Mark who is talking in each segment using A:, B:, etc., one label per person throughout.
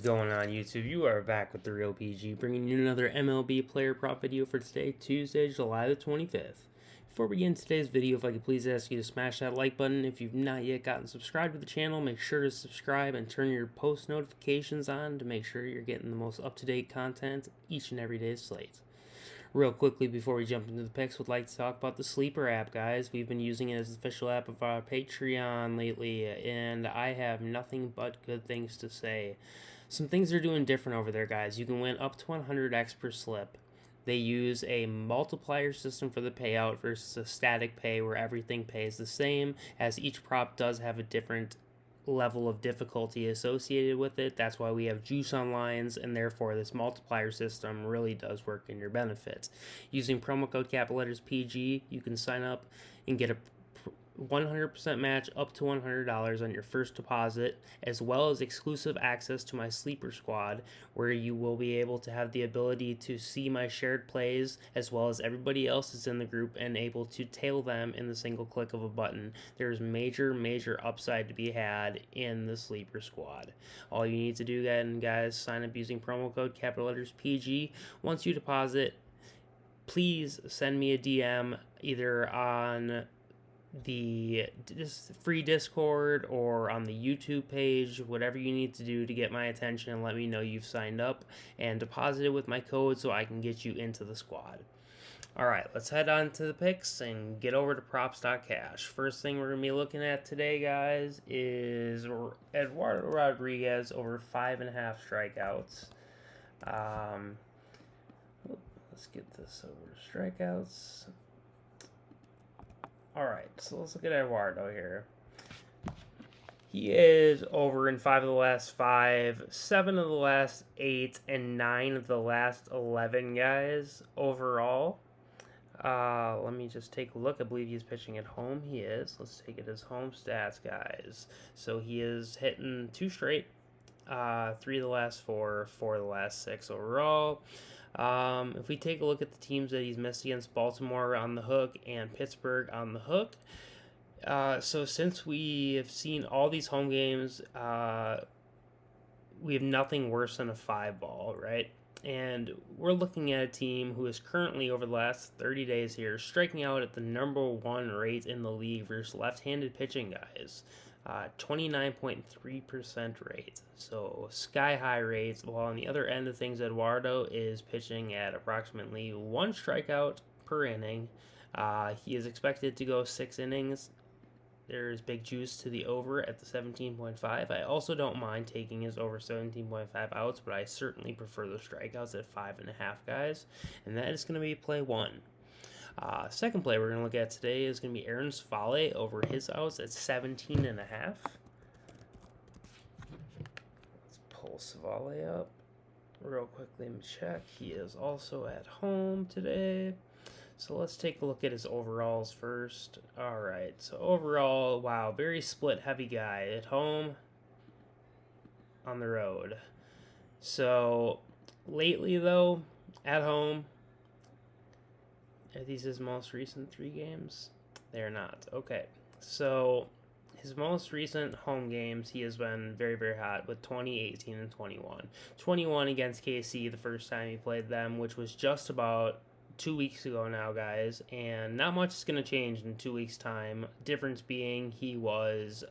A: going on, YouTube? You are back with the Real PG, bringing you another MLB player prop video for today, Tuesday, July the 25th. Before we begin today's video, if I could please ask you to smash that like button. If you've not yet gotten subscribed to the channel, make sure to subscribe and turn your post notifications on to make sure you're getting the most up-to-date content each and every day's slate. Real quickly before we jump into the picks, would like to talk about the Sleeper app, guys. We've been using it as the official app of our Patreon lately, and I have nothing but good things to say. Some things they're doing different over there, guys. You can win up to 100x per slip. They use a multiplier system for the payout versus a static pay where everything pays the same, as each prop does have a different level of difficulty associated with it. That's why we have juice on lines, and therefore this multiplier system really does work in your benefit. Using promo code capital letters PG, you can sign up and get a 100% match up to $100 on your first deposit, as well as exclusive access to my sleeper squad, where you will be able to have the ability to see my shared plays as well as everybody else is in the group and able to tail them in the single click of a button. There's major upside to be had in the sleeper squad. All you need to do then, guys, sign up using promo code capital letters PG. Once you deposit, please send me a DM either on the free Discord or on the YouTube page, whatever you need to do to get my attention and let me know you've signed up and deposited with my code so I can get you into the squad. Alright, let's head on to the picks and get over to props.cash. First thing we're going to be looking at today, guys, is Eduardo Rodriguez over 5.5 strikeouts. Let's get this over to strikeouts. Alright, so let's look at Eduardo here. He is over in 5 of the last 5, 7 of the last 8, and 9 of the last 11, guys, overall. Let me just take a look. I believe he's pitching at home. He is. Let's take it as home stats, guys. So he is hitting 2 straight, 3 of the last 4, 4 of the last 6 overall. If we take a look at the teams that he's missed against, Baltimore on the hook and Pittsburgh on the hook. So since we have seen all these home games, we have nothing worse than a 5-ball, right? And we're looking at a team who is currently, over the last 30 days here, striking out at the #1 rate in the league versus left-handed pitching, guys. 29.3% rate, so sky high rates. While on the other end of things, Eduardo is pitching at approximately 1 strikeout per inning. He is expected to go 6 innings. There's big juice to the over at the 17.5. I also don't mind taking his over 17.5 outs, but I certainly prefer the strikeouts at 5.5, guys, and that is going to be play 1. Second play we're going to look at today is going to be Aaron Civale over his outs at 17.5. Let's pull Civale up real quickly and check. He is also at home today. So let's take a look at his overalls first. Alright, so overall, wow, very split heavy guy. At home, on the road. So lately though, at home, are these his most recent 3 games? They're not. Okay. So his most recent home games, he has been very hot with 20, 18, and 21. 21 against KC the first time he played them, which was just about 2 weeks ago now, guys. And not much is going to change in 2 weeks' time. Difference being he was...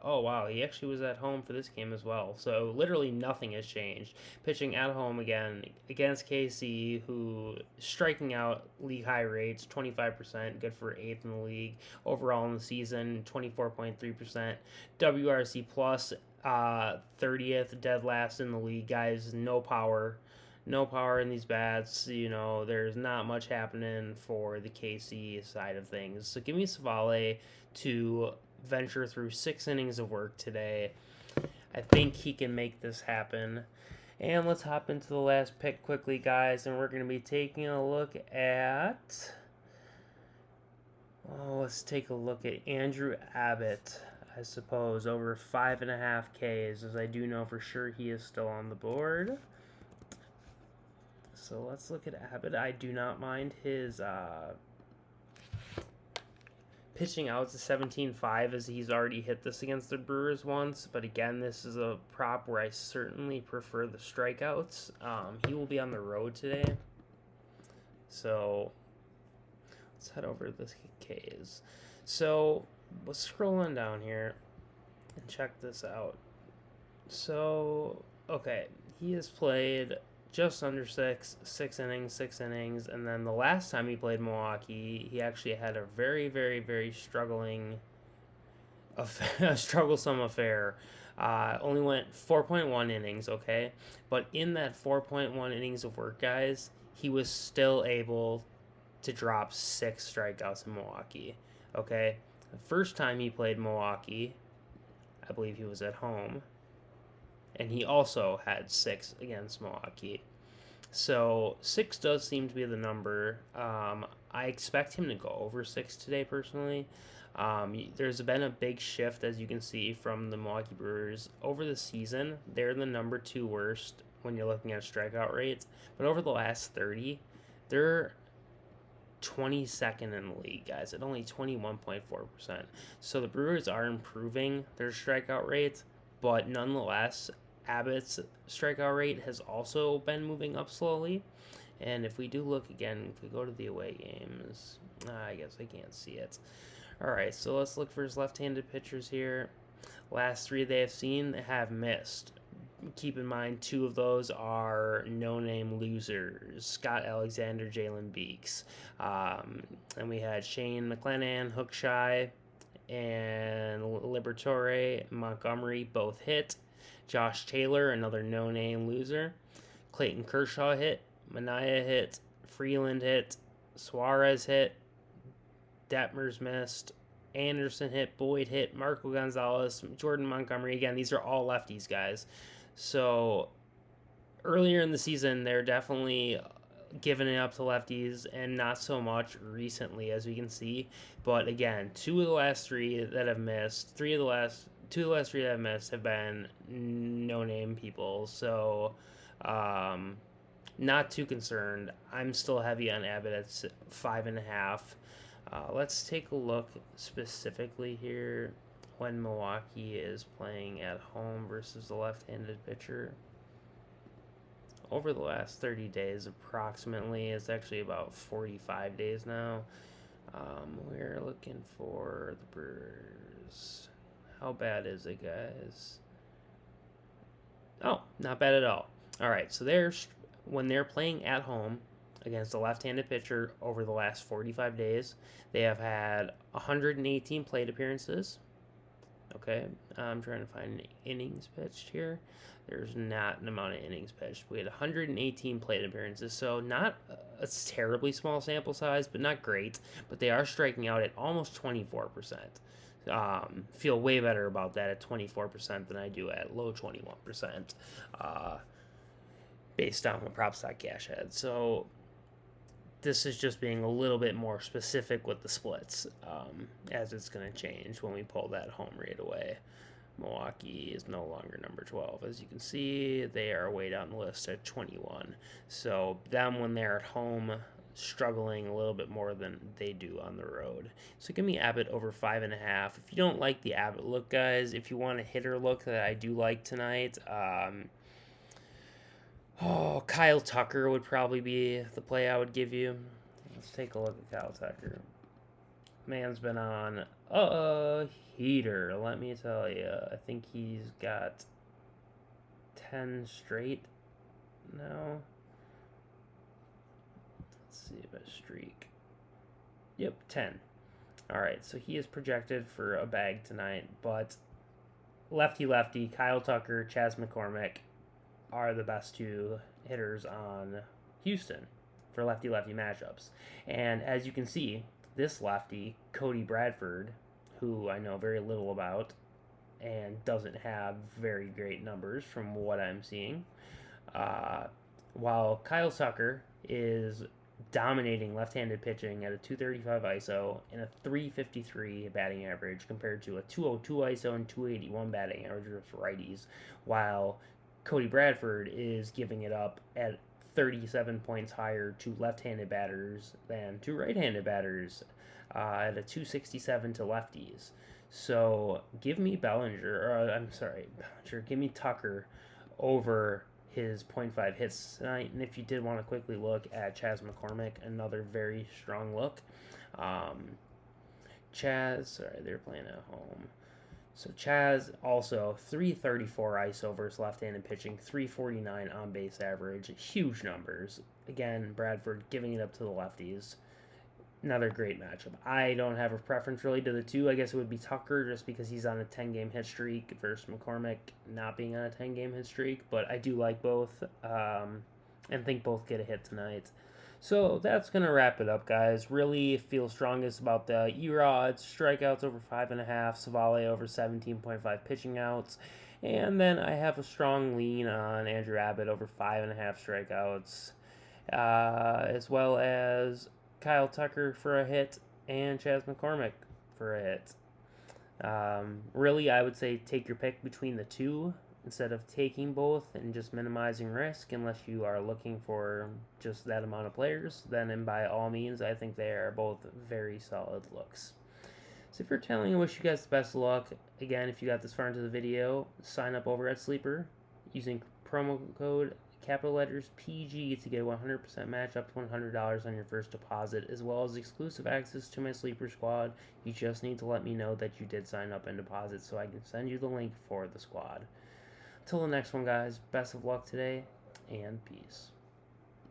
A: oh, wow, he actually was at home for this game as well. So literally nothing has changed. Pitching at home again against KC, who striking out league high rates, 25%, good for 8th in the league. Overall in the season, 24.3%. WRC plus, 30th, dead last in the league. Guys, no power. No power in these bats. You know, there's not much happening for the KC side of things. So give me Civale to venture through 6 innings of work today. I think he can make this happen. And let's hop into the last pick quickly, guys. And we're going to be taking a look at... let's take a look at Andrew Abbott, I suppose, over 5.5 Ks, as I do know for sure he is still on the board. So let's look at Abbott. I do not mind his pitching out to 17.5 as he's already hit this against the Brewers once. But again, this is a prop where I certainly prefer the strikeouts. He will be on the road today. So let's head over to the K's. So let's scroll on down here and check this out. So, okay, he has played just under six innings, and then the last time he played Milwaukee, he actually had a very, very, very strugglesome affair. Only went 4.1 innings, okay? But in that 4.1 innings of work, guys, he was still able to drop 6 strikeouts in Milwaukee, okay? The first time he played Milwaukee, I believe he was at home, and he also had 6 against Milwaukee. So 6 does seem to be the number. I expect him to go over 6 today, personally. There's been a big shift, as you can see, from the Milwaukee Brewers. Over the season, they're the number 2 worst when you're looking at strikeout rates. But over the last 30, they're 22nd in the league, guys, at only 21.4%. So the Brewers are improving their strikeout rates, but nonetheless, Abbott's strikeout rate has also been moving up slowly. And if we do look again, if we go to the away games, I guess I can't see it. All right, so let's look for his left-handed pitchers here. Last 3 they have seen have missed. Keep in mind, 2 of those are no-name losers: Scott Alexander, Jalen Beeks. And we had Shane McClanahan, Hookshy, and Liberatore Montgomery both hit. Josh Taylor, another no-name loser. Clayton Kershaw hit. Manaea hit. Freeland hit. Suarez hit. Detmers missed. Anderson hit. Boyd hit. Marco Gonzalez. Jordan Montgomery. Again, these are all lefties, guys. So earlier in the season, they're definitely giving it up to lefties, and not so much recently, as we can see. But again, 2 of the last 3 that have missed, 2 of the last 3 that have missed have been no-name people. So not too concerned. I'm still heavy on Abbott at 5.5. Let's take a look specifically here when Milwaukee is playing at home versus the left-handed pitcher. Over the last 30 days, approximately, it's actually about 45 days now. We're looking for the Brewers. How bad is it, guys? Oh, not bad at all. All right, so when they're playing at home against a left-handed pitcher over the last 45 days, they have had 118 plate appearances. Okay, I'm trying to find innings pitched here. There's not an amount of innings pitched. We had 118 plate appearances, so not a terribly small sample size, but not great. But they are striking out at almost 24%. Feel way better about that at 24% than I do at low 21%, based on what Props.cash had. So this is just being a little bit more specific with the splits, as it's going to change when we pull that home rate away. Milwaukee is no longer number 12. As you can see, they are way down the list at 21. So them, when they're at home, struggling a little bit more than they do on the road. So give me Abbott over 5.5. If you don't like the Abbott look, guys, if you want a hitter look that I do like tonight, Kyle Tucker would probably be the play I would give you. Let's take a look at Kyle Tucker. Man's been on a heater, let me tell you. I think he's got 10 straight now. Let's see if I streak. Yep, 10. All right, so he is projected for a bag tonight, but lefty, Kyle Tucker, Chas McCormick are the best 2 hitters on Houston for lefty-lefty matchups. And as you can see, this lefty, Cody Bradford, who I know very little about and doesn't have very great numbers from what I'm seeing, while Kyle Tucker is dominating left-handed pitching at a 235 ISO and a 353 batting average compared to a 202 ISO and 281 batting average for righties, while Cody Bradford is giving it up at 37 points higher to left-handed batters than to right-handed batters at a 267 to lefties. So give me give me Tucker over his .5 hits tonight. And if you did want to quickly look at Chas McCormick, another very strong look. They're playing at home. So Chas also 334 ISO versus left-handed pitching, 349 on base average, huge numbers. Again, Bradford giving it up to the lefties. Another great matchup. I don't have a preference really to the two. I guess it would be Tucker just because he's on a 10-game hit streak versus McCormick not being on a 10-game hit streak. But I do like both and think both get a hit tonight. So that's going to wrap it up, guys. Really feel strongest about the Erod strikeouts over 5.5, Savale over 17.5 pitching outs. And then I have a strong lean on Andrew Abbott over 5.5 strikeouts, as well as Kyle Tucker for a hit and Chas McCormick for a hit. Really, I would say take your pick between the two instead of taking both and just minimizing risk, unless you are looking for just that amount of players. Then, by all means, I think they are both very solid looks. So if you're telling, I wish you guys the best of luck. Again, if you got this far into the video, sign up over at Sleeper using promo code capital letters PG to get a 100% match up to $100 on your first deposit, as well as exclusive access to my Sleeper squad. You just need to let me know that you did sign up and deposit so I can send you the link for the squad. Until the next one, guys, best of luck today, and peace.